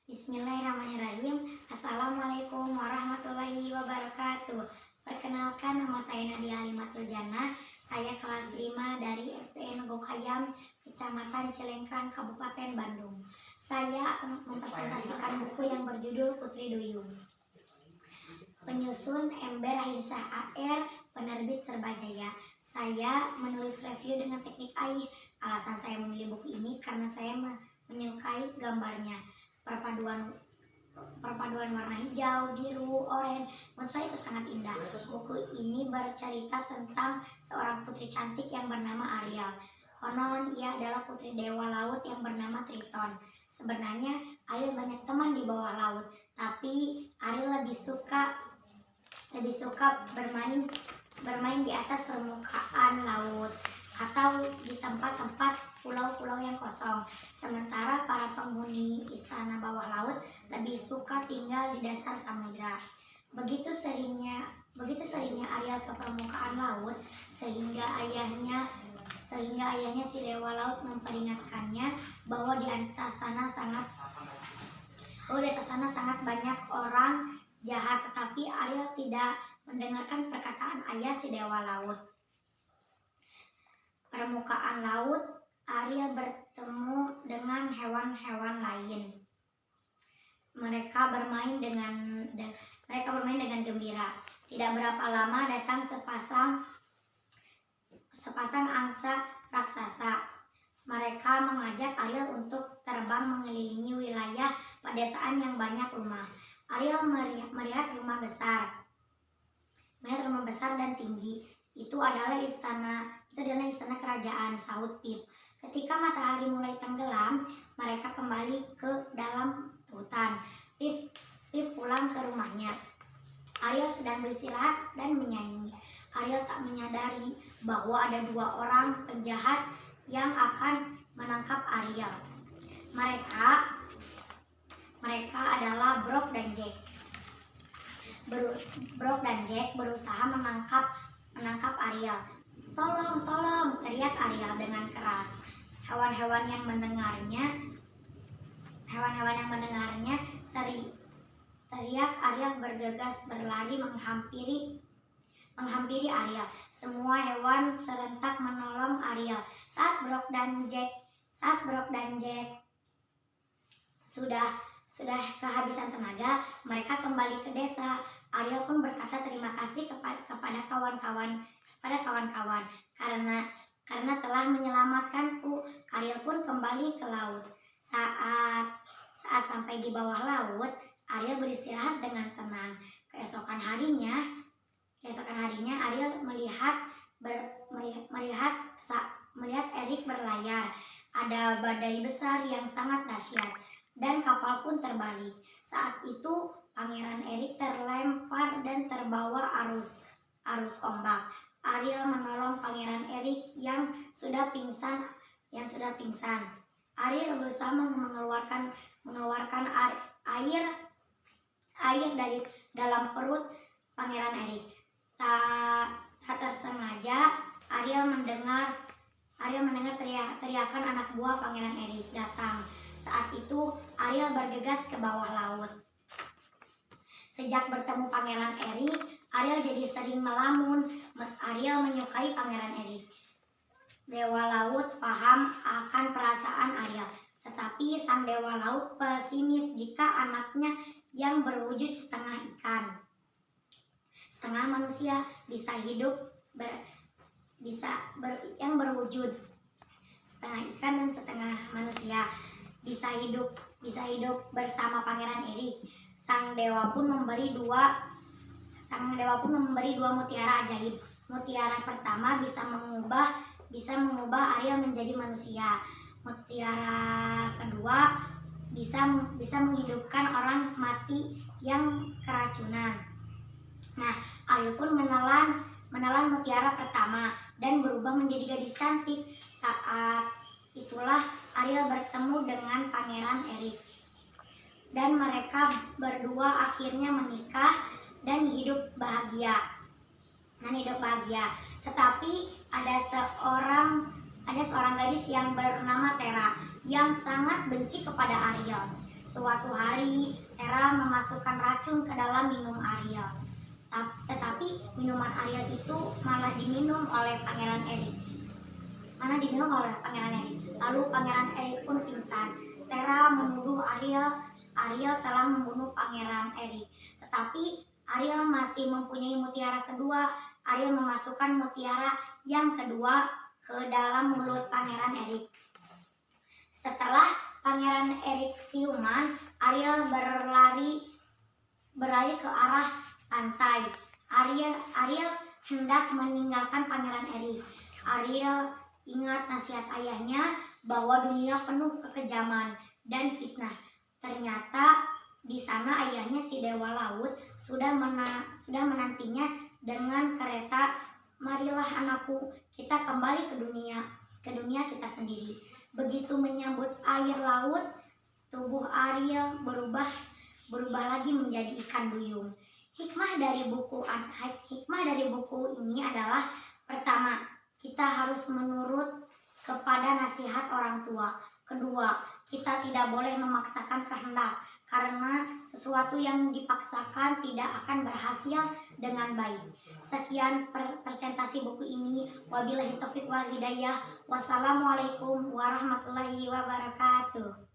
Bismillahirrahmanirrahim. Assalamualaikum warahmatullahi wabarakatuh. Perkenalkan, nama saya Nadia Halimatul Jannah. Saya kelas 5 dari SDN Gokayam, Kecamatan Cilengkrang, Kabupaten Bandung. Saya akan mempresentasikan buku yang berjudul Putri Duyung. Penyusun Ember Rahimsyah AR, penerbit Serbajaya. Saya menulis review dengan teknik AI. Alasan saya memilih buku ini karena saya menyukai gambarnya. Perpaduan warna hijau, biru, oranye, menurut saya itu sangat indah. Buku ini bercerita tentang seorang putri cantik yang bernama Ariel. Konon ia adalah putri dewa laut yang bernama Triton. Sebenarnya Ariel banyak teman di bawah laut, tapi Ariel lebih suka bermain di atas permukaan laut atau di tempat-tempat pulau-pulau yang kosong. Sementara para penghuni istana bawah laut lebih suka tinggal di dasar samudra. Begitu seringnya Ariel ke permukaan laut sehingga ayahnya si dewa laut memperingatkannya bahwa di atas sana sangat banyak orang jahat, tetapi Ariel tidak mendengarkan perkataan ayah si dewa laut. Permukaan laut, Ariel bertemu dengan hewan-hewan lain. Mereka bermain dengan gembira. Tidak berapa lama datang sepasang angsa raksasa. Mereka mengajak Ariel untuk terbang mengelilingi wilayah pedesaan yang banyak rumah. Ariel melihat rumah besar dan tinggi. Itu adalah istana kerajaan, sahut Pip. Ketika matahari mulai tenggelam, mereka kembali ke dalam hutan. Pip pulang ke rumahnya. Ariel sedang beristirahat dan menyanyi. Ariel tak menyadari bahwa ada dua orang penjahat yang akan menangkap Ariel. Mereka adalah Brok dan Jack. Brok dan Jack berusaha menangkap Ariel. Tolong, teriak Ariel dengan keras. Hewan-hewan yang mendengarnya teriak. Ariel bergegas berlari menghampiri Ariel. Semua hewan serentak menolong Ariel. Saat Brok dan Jack sudah kehabisan tenaga, mereka kembali ke desa. Ariel pun berkata terima kasih kepada kawan-kawan karena telah menyelamatkanku. Ariel pun kembali ke laut. Saat sampai di bawah laut, Ariel beristirahat dengan tenang. Keesokan harinya Ariel melihat Erik berlayar. Ada badai besar yang sangat dahsyat dan kapal pun terbalik. Saat itu Pangeran Erik terlempar dan terbawa arus ombak. Ariel menolong Pangeran Erik yang sudah pingsan. Ariel berusaha mengeluarkan air dari dalam perut Pangeran Erik. Tak tersengaja Ariel mendengar teriakan anak buah Pangeran Erik datang. Saat itu Ariel bergegas ke bawah laut. Sejak bertemu Pangeran Erik, Ariel jadi sering melamun. Ariel menyukai Pangeran Erik. Dewa Laut paham akan perasaan Ariel, tetapi sang Dewa Laut pesimis jika anaknya yang berwujud setengah ikan, setengah manusia yang berwujud setengah ikan dan setengah manusia bisa hidup bersama Pangeran Erik. Sang dewa pun memberi dua mutiara ajaib. Mutiara pertama bisa mengubah Ariel menjadi manusia. Mutiara kedua bisa menghidupkan orang mati yang keracunan. Nah, Ariel pun menelan mutiara pertama dan berubah menjadi gadis cantik. Saat itulah Ariel bertemu dengan Pangeran Erik. Dan mereka berdua akhirnya menikah dan hidup bahagia. Tetapi ada seorang gadis yang bernama Tera yang sangat benci kepada Ariel. Suatu hari, Tera memasukkan racun ke dalam minum Ariel. Tetapi minuman Ariel itu malah diminum oleh Pangeran Erik. Lalu Pangeran Erik pun pingsan. Tera menuduh Ariel telah membunuh Pangeran Erik. Tetapi Ariel masih mempunyai mutiara kedua. Ariel memasukkan mutiara yang kedua ke dalam mulut Pangeran Erik. Setelah Pangeran Erik siuman, Ariel berlari ke arah pantai. Ariel hendak meninggalkan Pangeran Erik. Ariel ingat nasihat ayahnya bahwa dunia penuh kekejaman dan fitnah. Ternyata di sana ayahnya si Dewa Laut sudah menantinya dengan kereta. Marilah anakku, kita kembali ke dunia kita sendiri. Begitu menyambut air laut, tubuh Ariel berubah lagi menjadi ikan duyung. Hikmah dari buku ini adalah: pertama, kita harus menurut kepada nasihat orang tua. Kedua, kita tidak boleh memaksakan kehendak, karena sesuatu yang dipaksakan tidak akan berhasil dengan baik. Sekian presentasi buku ini. Wabillahi taufiq wal hidayah. Wassalamualaikum warahmatullahi wabarakatuh.